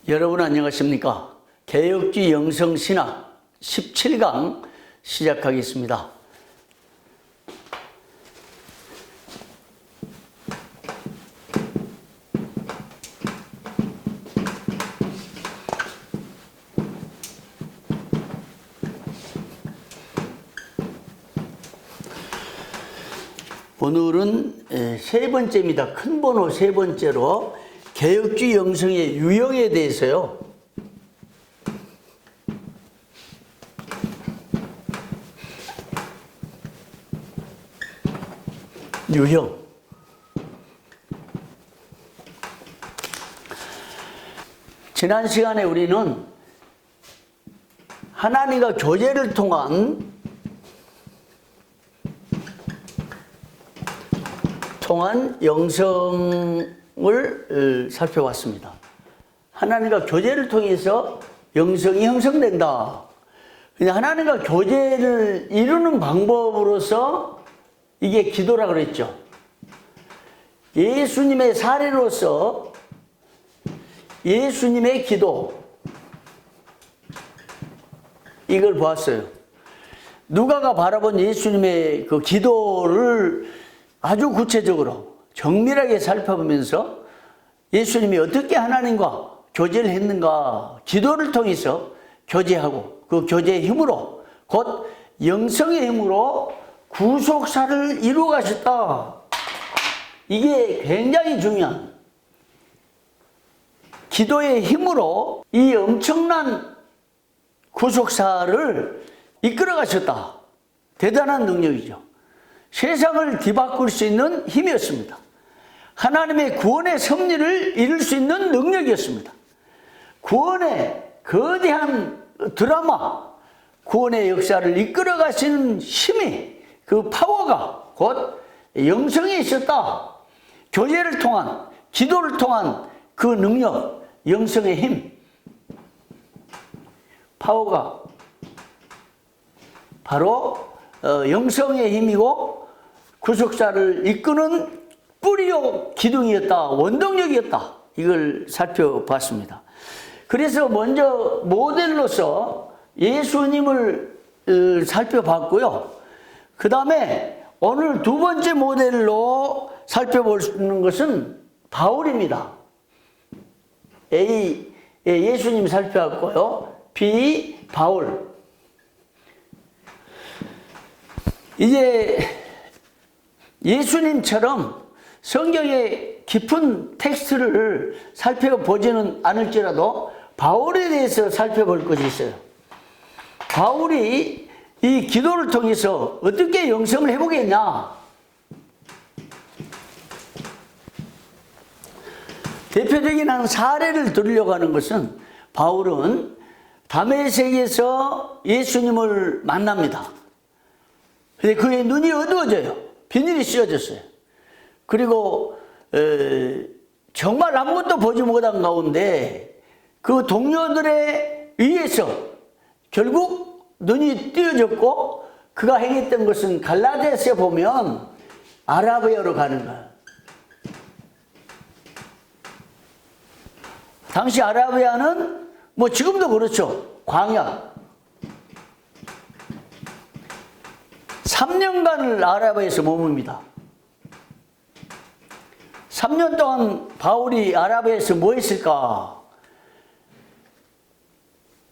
여러분 안녕하십니까? 개혁주의 영성신학 17강 시작하겠습니다. 오늘은 세 번째입니다. 큰 번호 세 번째로 개혁주의 영성의 유형에 대해서요. 유형. 지난 시간에 우리는 하나님과 교제를 통한 영성을 살펴봤습니다. 하나님과 교제를 통해서 영성이 형성된다. 근데 하나님과 교제를 이루는 방법으로서 이게 기도라고 그랬죠. 예수님의 사례로서 예수님의 기도, 이걸 보았어요. 누가가 바라본 예수님의 그 기도를 아주 구체적으로 정밀하게 살펴보면서 예수님이 어떻게 하나님과 교제를 했는가, 기도를 통해서 교제하고 그 교제의 힘으로 곧 영성의 힘으로 구속사를 이루어 가셨다. 이게 굉장히 중요한, 기도의 힘으로 이 엄청난 구속사를 이끌어 가셨다. 대단한 능력이죠. 세상을 뒤바꿀 수 있는 힘이었습니다. 하나님의 구원의 섭리를 이룰 수 있는 능력이었습니다. 구원의 거대한 드라마, 구원의 역사를 이끌어 가시는 힘이, 그 파워가 곧 영성에 있었다. 교제를 통한, 기도를 통한 그 능력, 영성의 힘, 파워가 바로 영성의 힘이고 구속사를 이끄는 뿌리요 기둥이었다, 원동력이었다. 이걸 살펴봤습니다. 그래서 먼저 모델로서 예수님을 살펴봤고요. 그 다음에 오늘 두 번째 모델로 살펴보는 것은 바울입니다. A, 예수님 살펴봤고요. B, 바울. 이제 예수님처럼 성경의 깊은 텍스트를 살펴보지는 않을지라도 바울에 대해서 살펴볼 것이 있어요. 바울이 이 기도를 통해서 어떻게 영성을 회복했냐. 대표적인 한 사례를 들으려고 하는 것은, 바울은 다메섹에서 예수님을 만납니다. 근데 그의 눈이 어두워져요. 비늘이 씌워졌어요. 그리고 정말 아무것도 보지 못한 가운데 그 동료들에 의해서 결국 눈이 띄어졌고, 그가 행했던 것은 갈라디아서에 보면 아라비아로 가는 거예요. 당시 아라비아는 뭐 지금도 그렇죠. 광야. 3년간을 아라비아에서 머뭅니다. 3년 동안 바울이 아라비아에서 뭐 했을까?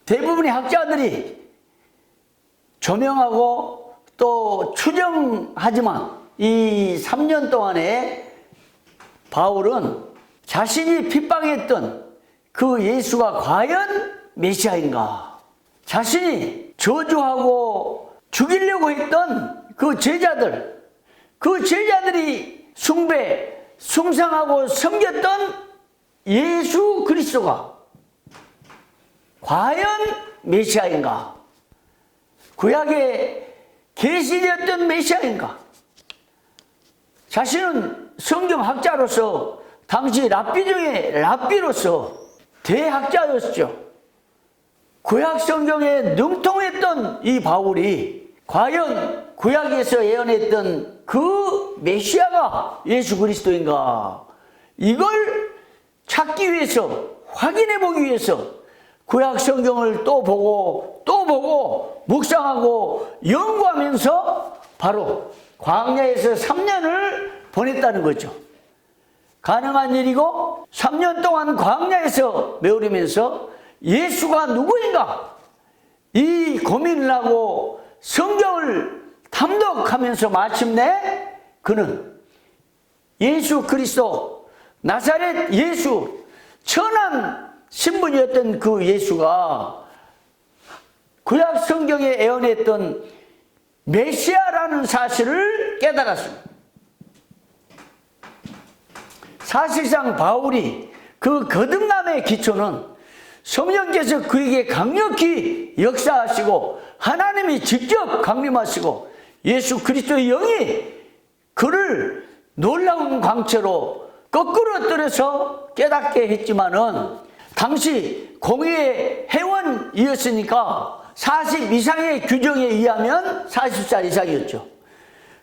대부분의 학자들이 조명하고 또 추정하지만 이 3년 동안에 바울은 자신이 핍박했던 그 예수가 과연 메시아인가? 자신이 저주하고 죽이려고 했던 그 제자들이 숭상하고 섬겼던 예수 그리스도가 과연 메시아인가? 구약에 계시되었던 메시아인가? 자신은 성경학자로서 당시 랍비 중에 랍비로서 대학자였죠. 구약 성경에 능통했던 이 바울이 과연 구약에서 예언했던 그 메시아가 예수 그리스도인가? 이걸 찾기 위해서 확인해 보기 위해서 구약 성경을 또 보고 묵상하고 연구하면서 바로 광야에서 3년을 보냈다는 거죠. 가능한 일이고 3년 동안 광야에서 메우려면서 예수가 누구인가 이 고민을 하고 성경을 탐독하면서 마침내 그는 예수 그리스도 나사렛 예수 천한 신분이었던 그 예수가 구약 성경에 예언했던 메시아라는 사실을 깨달았습니다. 사실상 바울이 그 거듭남의 기초는 성령께서 그에게 강력히 역사하시고 하나님이 직접 강림하시고 예수 그리스도의 영이 그를 놀라운 광채로 거꾸로 떨어서 깨닫게 했지만은 당시 공의의 회원이었으니까 40 이상의 규정에 의하면 40살 이상이었죠.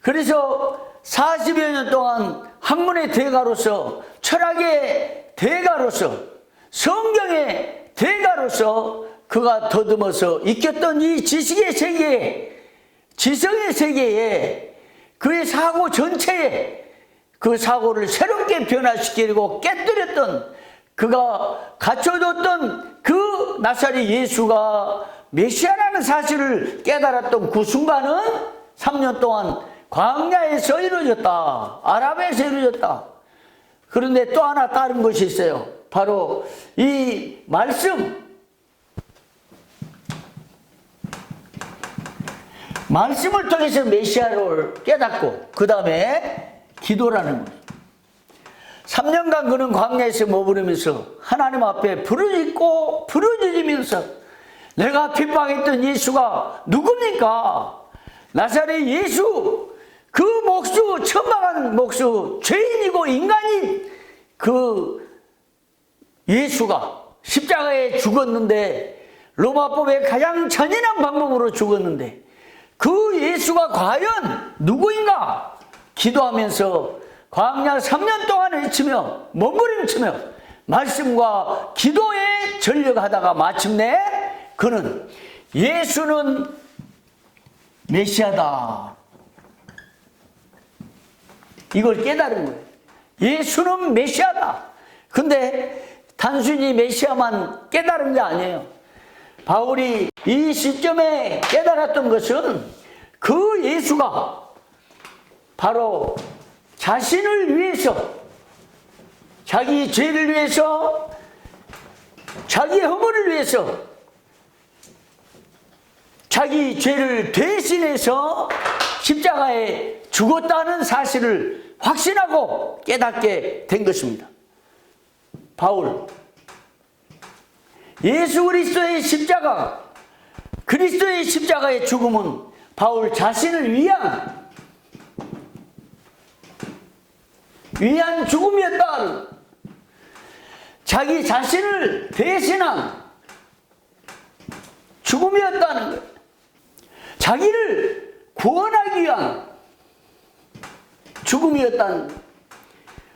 그래서 40여 년 동안 학문의 대가로서 철학의 대가로서 성경의 대가로서 그가 더듬어서 익혔던 이 지식의 세계에 지성의 세계에 그의 사고 전체에 그 사고를 새롭게 변화시키려고 깨뜨렸던 그가 갖춰줬던 그 나사렛 예수가 메시아라는 사실을 깨달았던 그 순간은 3년 동안 광야에서 이루어졌다. 아람에서 이루어졌다. 그런데 또 하나 다른 것이 있어요. 바로 이 말씀을 통해서 메시아를 깨닫고 그 다음에 기도라는 거예요. 3년간 그는 광야에서 머무르면서 하나님 앞에 부르짖으면서 내가 핍박했던 예수가 누굽니까? 나사렛 예수, 그 목수, 천박한 목수, 죄인이고 인간인 그 예수가 십자가에 죽었는데 로마법의 가장 잔인한 방법으로 죽었는데 그 예수가 과연 누구인가? 기도하면서 광야 3년 동안 외치며 몸부림치며 말씀과 기도에 전력하다가 마침내 그는 예수는 메시아다. 이걸 깨달은 거예요. 예수는 메시아다. 근데 단순히 메시아만 깨달은 게 아니에요. 바울이 이 시점에 깨달았던 것은 그 예수가 바로 자신을 위해서 자기 죄를 위해서 자기 허물을 위해서 자기 죄를 대신해서 십자가에 죽었다는 사실을 확신하고 깨닫게 된 것입니다. 바울, 예수 그리스도의 십자가, 그리스도의 십자가의 죽음은 바울 자신을 위한 죽음이었다. 자기 자신을 대신한 죽음이었다는 거예요. 자기를 구원하기 위한 죽음이었다는 거예요.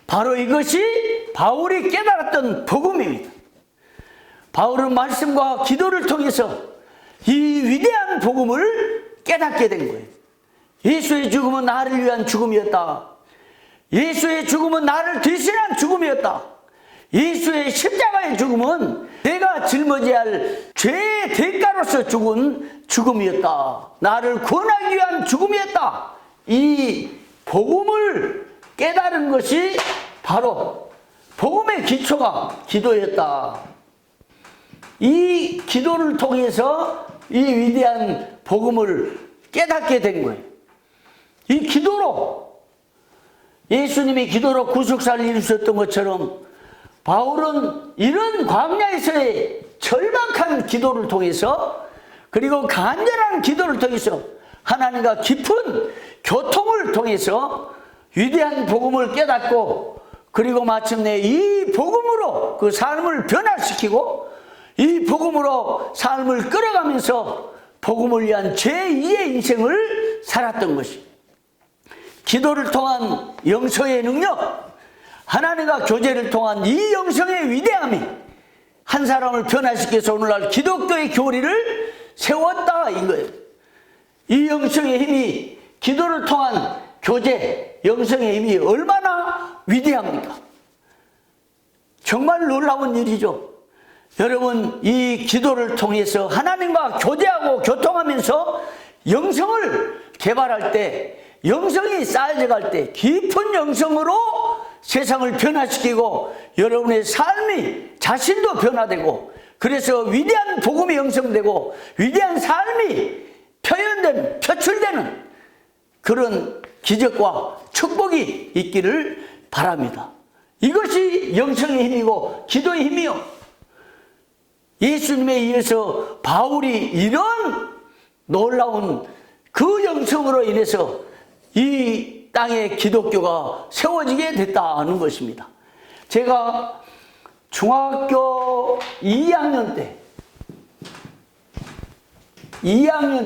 바로 이것이 바울이 깨달았던 복음입니다. 바울은 말씀과 기도를 통해서 이 위대한 복음을 깨닫게 된 거예요. 예수의 죽음은 나를 위한 죽음이었다. 예수의 죽음은 나를 대신한 죽음이었다. 예수의 십자가의 죽음은 내가 짊어져야 할 죄의 대가로서 죽은 죽음이었다. 나를 구원하기 위한 죽음이었다. 이 복음을 깨달은 것이 바로 복음의 기초가 기도였다. 이 기도를 통해서 이 위대한 복음을 깨닫게 된 거예요. 이 기도로 예수님이 기도로 구속사를 이루셨던 것처럼 바울은 이런 광야에서의 절박한 기도를 통해서 그리고 간절한 기도를 통해서 하나님과 깊은 교통을 통해서 위대한 복음을 깨닫고 그리고 마침내 이 복음으로 그 삶을 변화시키고 이 복음으로 삶을 끌어가면서 복음을 위한 제2의 인생을 살았던 것이 기도를 통한 영성의 능력, 하나님과 교제를 통한 이 영성의 위대함이 한 사람을 변화시켜서 오늘날 기독교의 교리를 세웠다 이거예요. 이 영성의 힘이, 기도를 통한 교제, 영성의 힘이 얼마나 위대합니까? 정말 놀라운 일이죠. 여러분, 이 기도를 통해서 하나님과 교제하고 교통하면서 영성을 개발할 때, 영성이 쌓여져 갈 때 깊은 영성으로 세상을 변화시키고 여러분의 삶이, 자신도 변화되고, 그래서 위대한 복음이 형성되고 위대한 삶이 표현되는, 표출되는 그런 기적과 축복이 있기를 바랍니다. 이것이 영성의 힘이고 기도의 힘이요. 예수님에 의해서 바울이 이런 놀라운 그 영성으로 인해서 이 땅에 기독교가 세워지게 됐다는 것입니다. 제가 중학교 2학년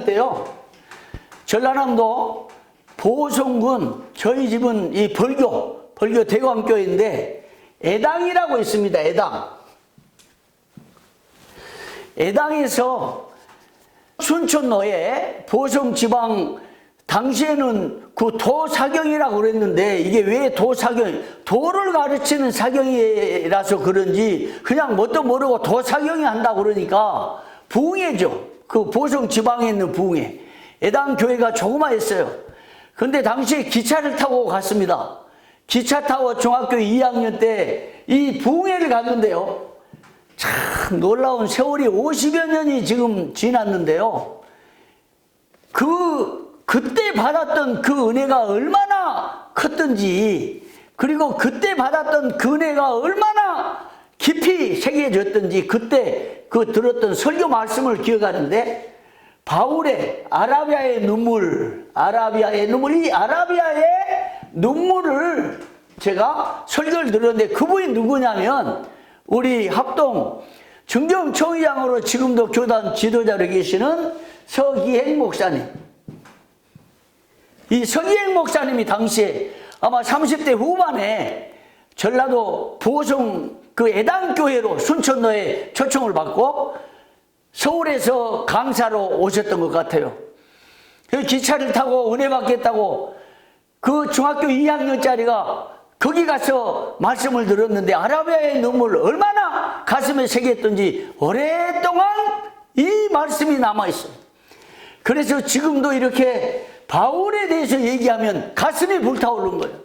때요, 전라남도 보성군, 저희 집은 이 벌교 대광교회인데 애당이라고 있습니다. 애당에서 순천로에 보성지방, 당시에는 그 도사경이라고 그랬는데 이게 왜 도를 가르치는 사경이라서 그런지 그냥 뭣도 모르고 도사경이 한다고 그러니까 부흥회죠. 그 보성지방에 있는 부흥회. 애당교회가 조그마했어요. 근데 당시에 기차를 타고 갔습니다. 기차 타고 중학교 2학년 때 이 부흥회를 갔는데요, 참 놀라운 세월이 50여 년이 지금 지났는데요, 그때 받았던 그 은혜가 얼마나 컸던지, 그리고 그때 받았던 그 은혜가 얼마나 깊이 새겨졌던지 그때 그 들었던 설교 말씀을 기억하는데, 바울의 아라비아의 눈물, 이 아라비아의 눈물을 제가 설교를 들었는데, 그분이 누구냐면 우리 합동 중정총회장으로 지금도 교단 지도자로 계시는 서기행 목사님. 이 서기행 목사님이 당시에 아마 30대 후반에 전라도 보성 그 애당교회로 순천로에 초청을 받고 서울에서 강사로 오셨던 것 같아요. 그 기차를 타고 은혜 받겠다고 그 중학교 2학년짜리가 거기 가서 말씀을 들었는데 아라비아의 눈물 얼마나 가슴에 새겼던지 오랫동안 이 말씀이 남아있어요. 그래서 지금도 이렇게 바울에 대해서 얘기하면 가슴이 불타오르는 거예요.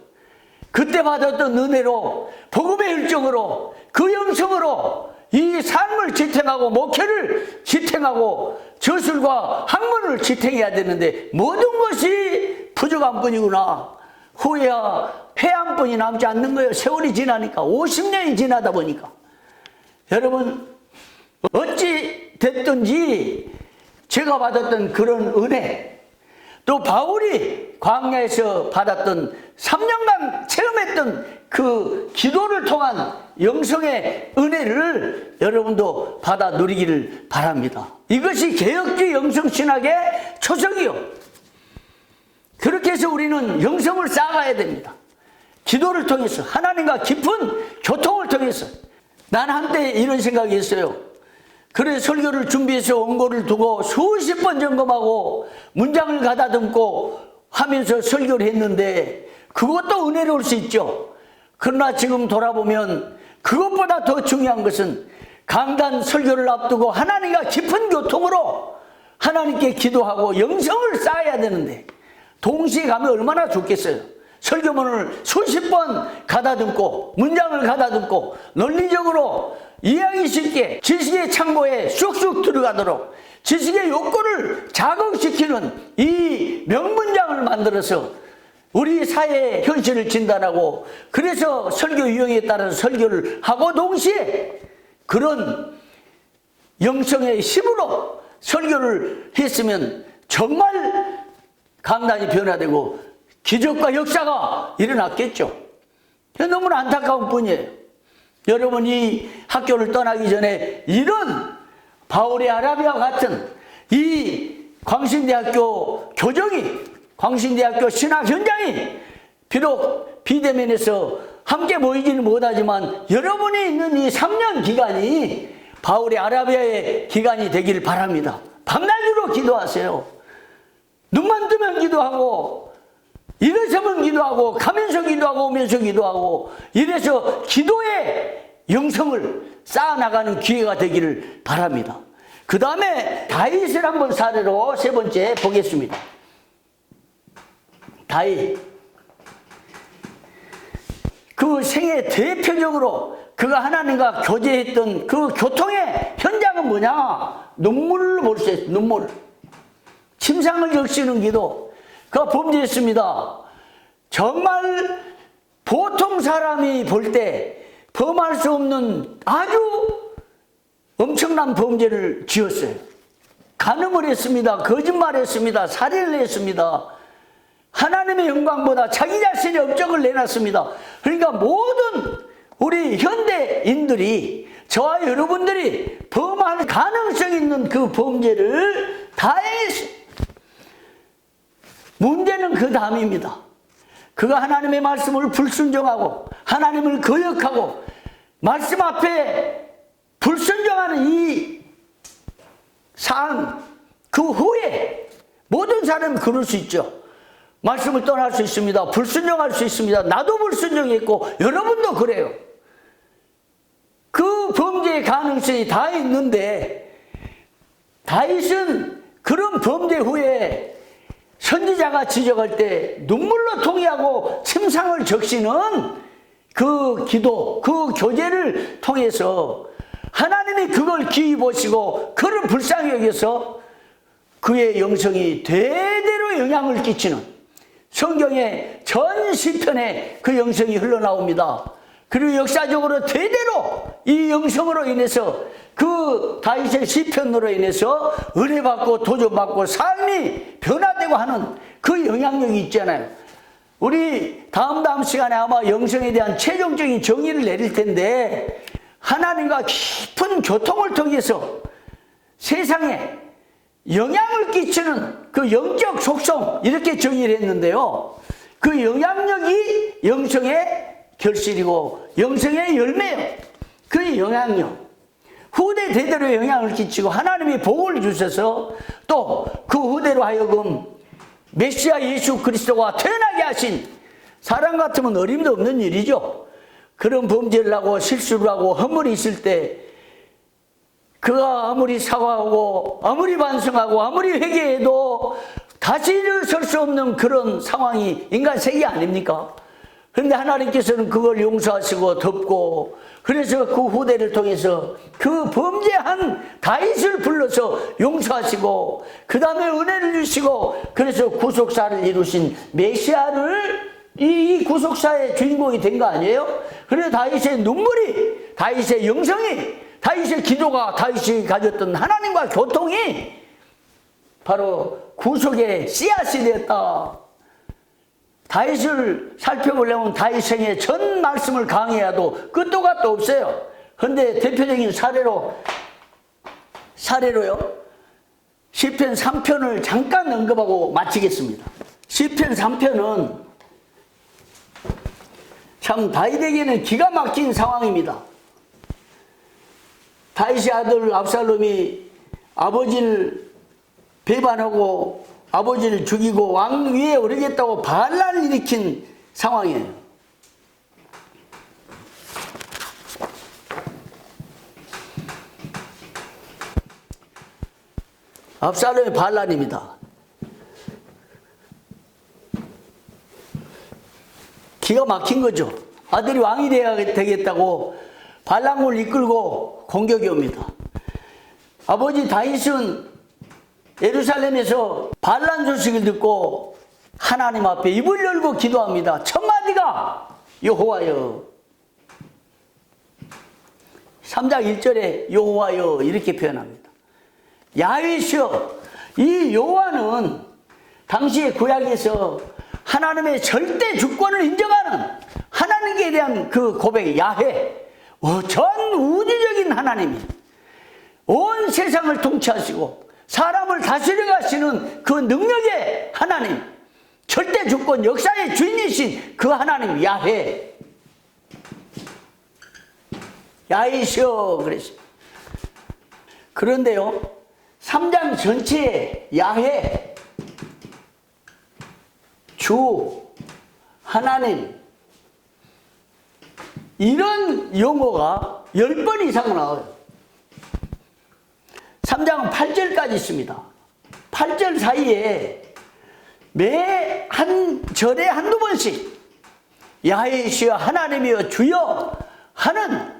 그때 받았던 은혜로, 복음의 일정으로, 그 영성으로 이 삶을 지탱하고 목회를 지탱하고 저술과 학문을 지탱해야 되는데 모든 것이 부족한 뿐이구나. 후회야 회한 뿐이 남지 않는 거예요. 세월이 지나니까, 50년이 지나다 보니까. 여러분, 어찌 됐든지 제가 받았던 그런 은혜, 또 바울이 광야에서 받았던 3년간 체험했던 그 기도를 통한 영성의 은혜를 여러분도 받아 누리기를 바랍니다. 이것이 개혁주의 영성신학의 초석이요. 그렇게 해서 우리는 영성을 쌓아가야 됩니다. 기도를 통해서, 하나님과 깊은 교통을 통해서. 난 한때 이런 생각이 있어요. 그래 설교를 준비해서 원고를 두고 수십 번 점검하고 문장을 가다듬고 하면서 설교를 했는데 그것도 은혜로울 수 있죠. 그러나 지금 돌아보면 그것보다 더 중요한 것은 강단 설교를 앞두고 하나님과 깊은 교통으로 하나님께 기도하고 영성을 쌓아야 되는데 동시에 가면 얼마나 좋겠어요. 설교문을 수십 번 가다듬고 문장을 가다듬고 논리적으로 이해하기 쉽게 지식의 창고에 쑥쑥 들어가도록 지식의 욕구를 자극시키는 이 명문장을 만들어서 우리 사회의 현실을 진단하고, 그래서 설교 유형에 따라서 설교를 하고 동시에 그런 영성의 힘으로 설교를 했으면 정말 강단이 변화되고 기적과 역사가 일어났겠죠. 너무나 안타까운 뿐이에요. 여러분이 학교를 떠나기 전에 이런 바울의 아라비아와 같은 이 광신대학교 교정이, 광신대학교 신학 현장이 비록 비대면에서 함께 모이지는 못하지만 여러분이 있는 이 3년 기간이 바울의 아라비아의 기간이 되기를 바랍니다. 밤낮으로 기도하세요. 눈만 뜨면 기도하고 일어서면 기도하고 가면서 기도하고 오면서 기도하고 이래서 기도의 영성을 쌓아나가는 기회가 되기를 바랍니다. 그 다음에 다윗을 한번 사례로 세 번째 보겠습니다. 다윗. 그 생애 대표적으로 그가 하나님과 교제했던 그 교통의 현장은 뭐냐? 눈물을 볼 수 있어요. 눈물. 침상을 적시는 기도. 그가 범죄했습니다. 정말 보통 사람이 볼 때 범할 수 없는 아주 엄청난 범죄를 지었어요. 간음을 했습니다. 거짓말했습니다. 살인을 했습니다. 하나님의 영광보다 자기 자신의 업적을 내놨습니다. 그러니까 모든 우리 현대인들이, 저와 여러분들이 범할 가능성 있는 그 범죄를 다 했어요. 문제는 그 다음입니다. 그가 하나님의 말씀을 불순종하고 하나님을 거역하고 말씀 앞에 불순종하는 이 삶, 그 후에 모든 사람이 그럴 수 있죠. 말씀을 떠날 수 있습니다. 불순종할 수 있습니다. 나도 불순종했고 여러분도 그래요. 그 범죄의 가능성이 다 있는데 다윗은 그런 범죄 후에 선지자가 지적할 때 눈물로 통회하고 침상을 적시는 그 기도, 그 교제를 통해서 하나님이 그걸 기이 보시고 그를 불쌍히 여겨서 그의 영성이 대대로 영향을 끼치는, 성경의 전 시편에 그 영성이 흘러나옵니다. 그리고 역사적으로 대대로 이 영성으로 인해서 그 다윗의 시편으로 인해서 은혜받고 도전받고 삶이 변화되고 하는 그 영향력이 있잖아요. 우리 다음 시간에 아마 영성에 대한 최종적인 정의를 내릴 텐데, 하나님과 깊은 교통을 통해서 세상에 영향을 끼치는 그 영적 속성, 이렇게 정의를 했는데요. 그 영향력이 영성의 결실이고 영성의 열매예요. 그 영향력, 후대 대대로 영향을 끼치고 하나님이 복을 주셔서 또 그 후대로 하여금 메시아 예수 그리스도가 태어나게 하신, 사람 같으면 어림도 없는 일이죠. 그런 범죄를 하고 실수를 하고 허물이 있을 때 그가 아무리 사과하고 아무리 반성하고 아무리 회개해도 다시 일어설 수 없는 그런 상황이 인간 세계 아닙니까? 그런데 하나님께서는 그걸 용서하시고 덮고, 그래서 그 후대를 통해서 그 범죄한 다윗을 불러서 용서하시고 그 다음에 은혜를 주시고, 그래서 구속사를 이루신 메시아를 이 구속사의 주인공이 된 거 아니에요? 그래서 다윗의 눈물이, 다윗의 영성이, 다윗의 기도가, 다윗이 가졌던 하나님과 교통이 바로 구속의 씨앗이 되었다. 다윗을 살펴보려면 다윗 생의 전 말씀을 강의해도 끝도 갓도 없어요. 그런데 대표적인 사례로요, 시편 3편을 잠깐 언급하고 마치겠습니다. 시편 3편은 참 다윗에게는 기가 막힌 상황입니다. 다윗의 아들 압살롬이 아버지를 배반하고 아버지를 죽이고 왕 위에 오르겠다고 반란을 일으킨 상황이에요. 압살롬의 반란입니다. 기가 막힌 거죠. 아들이 왕이 되어야 되겠다고 반란군을 이끌고 공격이 옵니다. 아버지 다윗은 예루살렘에서 반란 소식을 듣고 하나님 앞에 입을 열고 기도합니다. 첫 마디가 여호와여. 3장 1절에 여호와여 이렇게 표현합니다. 야훼시여. 이 여호와는 당시의 구약에서 하나님의 절대 주권을 인정하는 하나님께 대한 그 고백, 야훼. 전 우주적인 하나님이 온 세상을 통치하시고 사람을 다스려 가시는 그 능력의 하나님, 절대 주권 역사의 주인이신 그 하나님 야훼. 야훼시여 그랬어요. 그런데요, 3장 전체에 야훼, 주, 하나님, 이런 용어가 10번 이상 나와요. 3장은 8절까지 있습니다. 8절 사이에 매 한 절에 한두 번씩 야훼시여 하나님이여 주여 하는,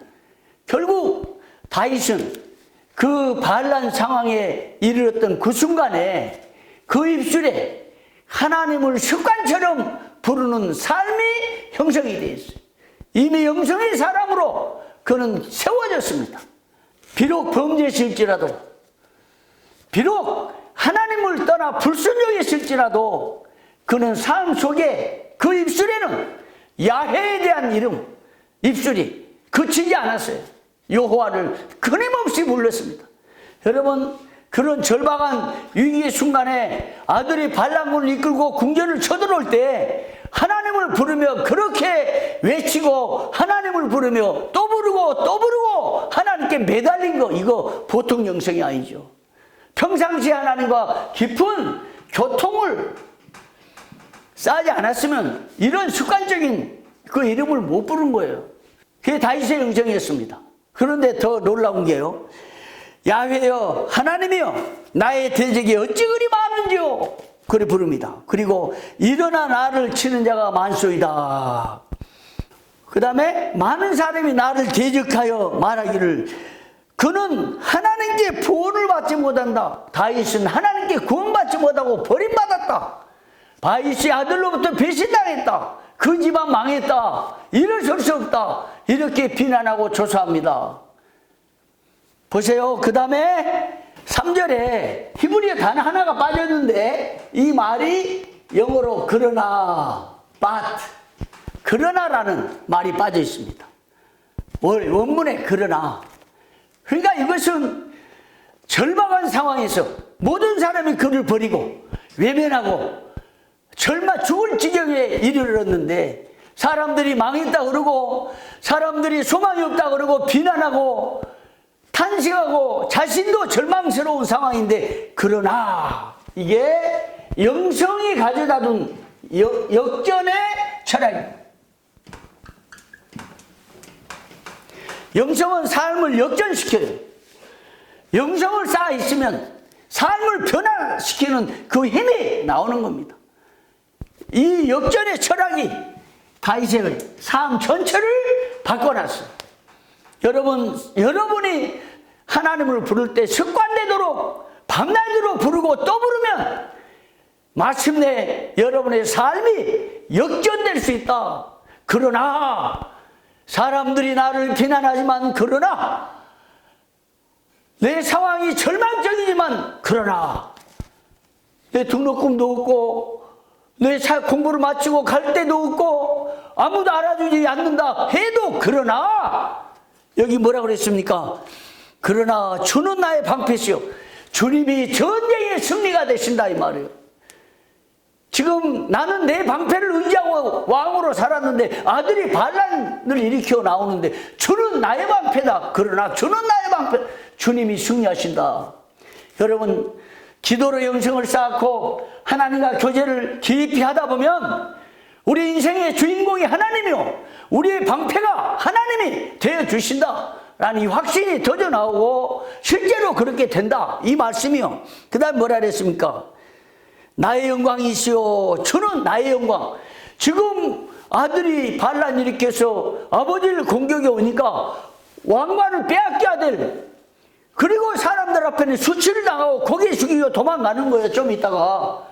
결국 다윗은 그 반란 상황에 이르렀던 그 순간에 그 입술에 하나님을 습관처럼 부르는 삶이 형성이 되어 있어요. 이미 영성의 사람으로 그는 세워졌습니다. 비록 범죄했을지라도, 비록 하나님을 떠나 불순종했을지라도 그는 삶 속에 그 입술에는 야훼에 대한 이름, 입술이 그치지 않았어요. 여호와를 끊임없이 불렀습니다. 여러분, 그런 절박한 위기의 순간에 아들이 반란군을 이끌고 궁전을 쳐들어올 때 하나님을 부르며 그렇게 외치고 하나님을 부르며 또 부르고 또 부르고 하나님께 매달린 거, 이거 보통 영성이 아니죠. 평상시에 하나님과 깊은 교통을 쌓지 않았으면 이런 습관적인 그 이름을 못 부른 거예요. 그게 다윗의 영성이었습니다. 그런데 더 놀라운 게요, 야훼여 하나님이여 나의 대적이 어찌 그리 많은지요, 그래 부릅니다. 그리고 일어나 나를 치는 자가 많소이다. 그 다음에 많은 사람이 나를 대적하여 말하기를 그는 하나님께 구원을 받지 못한다. 다윗은 하나님께 구원받지 못하고 버림받았다. 다윗의 아들로부터 배신당했다. 그 집안 망했다. 일어설 수 없다. 이렇게 비난하고 조소합니다. 보세요. 그 다음에 3절에 히브리어 단어 하나가 빠졌는데 이 말이 영어로 그러나, but, 그러나라는 말이 빠져 있습니다. 원문에 그러나. 그러니까 이것은 절박한 상황에서 모든 사람이 그를 버리고 외면하고 절마 죽을 지경에 이르렀는데 사람들이 망했다 그러고 사람들이 소망이 없다 그러고 비난하고 탄식하고 자신도 절망스러운 상황인데, 그러나 이게 영성이 가져다 둔 역전의 철학입니다. 영성은 삶을 역전시켜요. 영성을 쌓아 있으면 삶을 변화시키는 그 힘이 나오는 겁니다. 이 역전의 철학이 다윗의 삶 전체를 바꿔놨어요. 여러분이 하나님을 부를 때 습관되도록 밤낮으로 부르고 또 부르면 마침내 여러분의 삶이 역전될 수 있다. 그러나 사람들이 나를 비난하지만, 그러나 내 상황이 절망적이지만, 그러나 내 등록금도 없고 내 공부를 마치고 갈 데도 없고 아무도 알아주지 않는다 해도, 그러나 여기 뭐라 그랬습니까? 그러나 주는 나의 방패시요 주님이 전쟁의 승리가 되신다, 이 말이에요. 지금 나는 내 방패를 의지하고 왕으로 살았는데 아들이 반란을 일으켜 나오는데 주는 나의 방패다. 그러나 주는 나의 방패, 주님이 승리하신다. 여러분, 기도로 영성을 쌓고 하나님과 교제를 깊이 하다 보면 우리 인생의 주인공이 하나님이요, 우리의 방패가 하나님이 되어주신다 라는 이 확신이 터져 나오고 실제로 그렇게 된다, 이 말씀이요. 그 다음에 뭐라 그랬습니까? 나의 영광이시오, 주는 나의 영광. 지금 아들이 반란 일으켜서 아버지를 공격해 오니까 왕관을 빼앗겨야 될, 그리고 사람들 앞에는 수치를 당하고 고개 숙이고 도망가는 거예요. 좀 있다가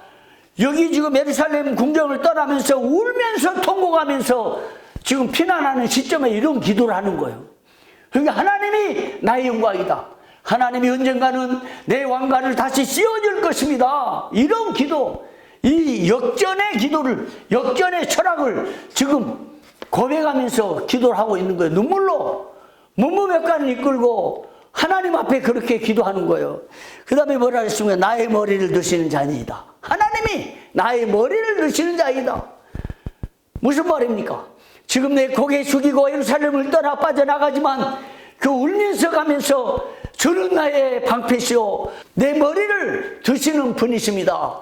여기 지금 예루살렘 궁정을 떠나면서 울면서 통곡하면서 지금 피난하는 시점에 이런 기도를 하는 거예요. 그러니까 하나님이 나의 영광이다, 하나님이 언젠가는 내 왕관을 다시 씌워줄 것입니다, 이런 기도, 이 역전의 기도를, 역전의 철학을 지금 고백하면서 기도를 하고 있는 거예요. 눈물로 문무백관을 이끌고 하나님 앞에 그렇게 기도하는 거예요. 그 다음에 뭐라 했습니까? 나의 머리를 드시는 자니이다. 하나님이 나의 머리를 드시는 자이다. 무슨 말입니까? 지금 내 고개 숙이고 예루살렘을 떠나 빠져나가지만 그 울면서 가면서 주는 나의 방패시오 내 머리를 드시는 분이십니다.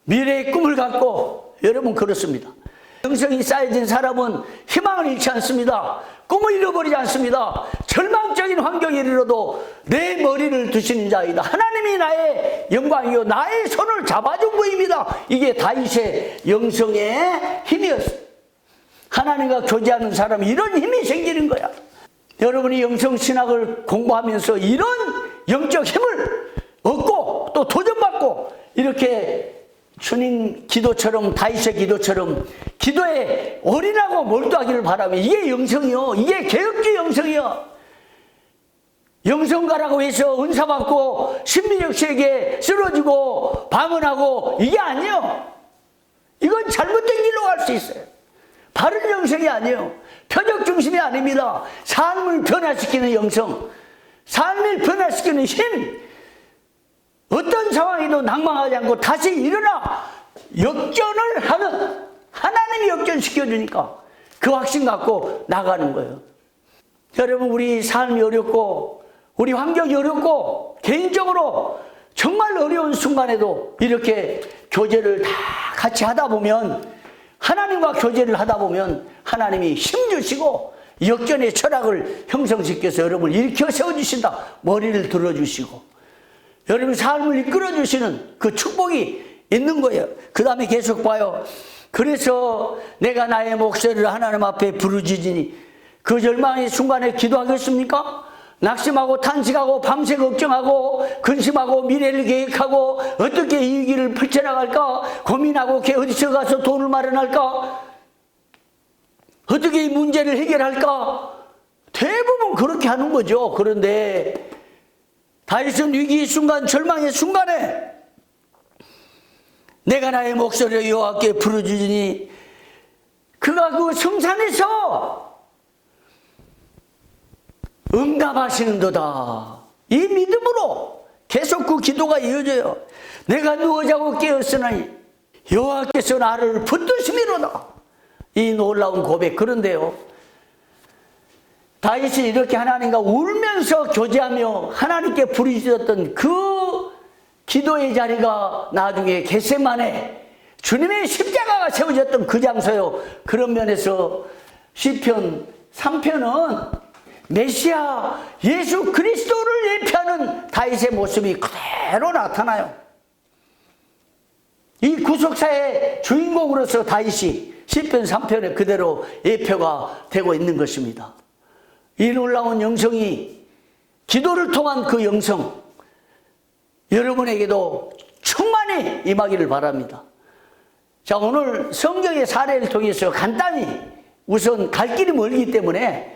미래의 꿈을 갖고 여러분 그렇습니다. 영성이 쌓여진 사람은 희망을 잃지 않습니다. 꿈을 잃어버리지 않습니다. 절망적인 환경에 이르러도 내 머리를 드시는 자이다. 하나님이 나의 영광이요 나의 손을 잡아준 분입니다. 이게 다윗의 영성의 힘이었어요. 하나님과 교제하는 사람이 이런 힘이 생기는 거야. 여러분이 영성신학을 공부하면서 이런 영적 힘을 얻고 또 도전받고 이렇게 주님 기도처럼 다윗의 기도처럼 기도에 올인하고 몰두하기를 바라며 이게 영성이요. 이게 개혁주의 영성이요. 영성가라고 해서 은사받고 신비력시에게 쓰러지고 방언하고 이게 아니에요. 이건 잘못된 길로 갈 수 있어요. 바른 영성이 아니에요. 표적 중심이 아닙니다. 삶을 변화시키는 영성, 삶을 변화시키는 힘, 어떤 상황에도 낭망하지 않고 다시 일어나 역전을 하는 하나님이 역전시켜주니까 그 확신 갖고 나가는 거예요. 여러분 우리 삶이 어렵고 우리 환경이 어렵고 개인적으로 정말 어려운 순간에도 이렇게 교제를 다 같이 하다 보면 하나님과 교제를 하다 보면 하나님이 힘주시고 역전의 철학을 형성시켜서 여러분을 일으켜 세워주신다. 머리를 들어주시고 여러분 삶을 이끌어주시는 그 축복이 있는 거예요. 그 다음에 계속 봐요. 그래서 내가 나의 목소리를 하나님 앞에 부르짖으니 그 절망의 순간에 기도하겠습니까? 낙심하고 탄식하고 밤새 걱정하고 근심하고 미래를 계획하고 어떻게 이 길을 펼쳐나갈까 고민하고 어디서 가서 돈을 마련할까 어떻게 이 문제를 해결할까 대부분 그렇게 하는 거죠. 그런데 다윗은 위기의 순간 절망의 순간에 내가 나의 목소리를 여호와께 부르짖으니 그가 그 성산에서 응답하시는도다. 이 믿음으로 계속 그 기도가 이어져요. 내가 누워 자고 깨었으니 여호와께서 나를 붙드심이로다. 이 놀라운 고백. 그런데요 다윗이 이렇게 하나님과 울면서 교제하며 하나님께 부르짖었던 그 기도의 자리가 나중에 겟세마네 주님의 십자가가 세워졌던 그 장소요. 그런 면에서 시편 3편은 메시아 예수 그리스도를 예표하는 다윗의 모습이 그대로 나타나요. 이 구속사의 주인공으로서 다윗이 시편 3편에 그대로 예표가 되고 있는 것입니다. 이 놀라운 영성이 기도를 통한 그 영성 여러분에게도 충만히 임하기를 바랍니다. 자, 오늘 성경의 사례를 통해서 간단히 우선 갈 길이 멀기 때문에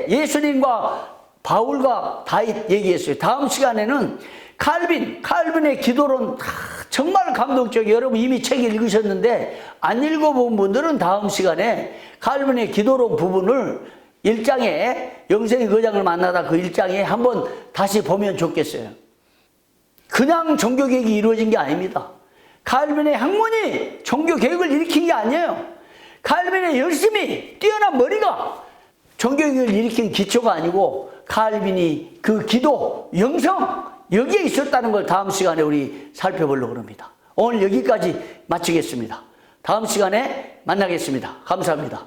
예수님과 바울과 다윗 얘기했어요. 다음 시간에는 칼빈의 기도론 정말 감동적이에요. 여러분 이미 책 읽으셨는데 안 읽어본 분들은 다음 시간에 칼빈의 기도론 부분을 1장에 영생의 거장을 만나다 그 1장에 한번 다시 보면 좋겠어요. 그냥 종교개혁이 이루어진 게 아닙니다. 칼빈의 학문이 종교개혁을 일으킨 게 아니에요. 칼빈의 열심히 뛰어난 머리가 종교개혁을 일으킨 기초가 아니고 칼빈이 그 기도, 영성 여기에 있었다는 걸 다음 시간에 우리 살펴보려고 합니다. 오늘 여기까지 마치겠습니다. 다음 시간에 만나겠습니다. 감사합니다.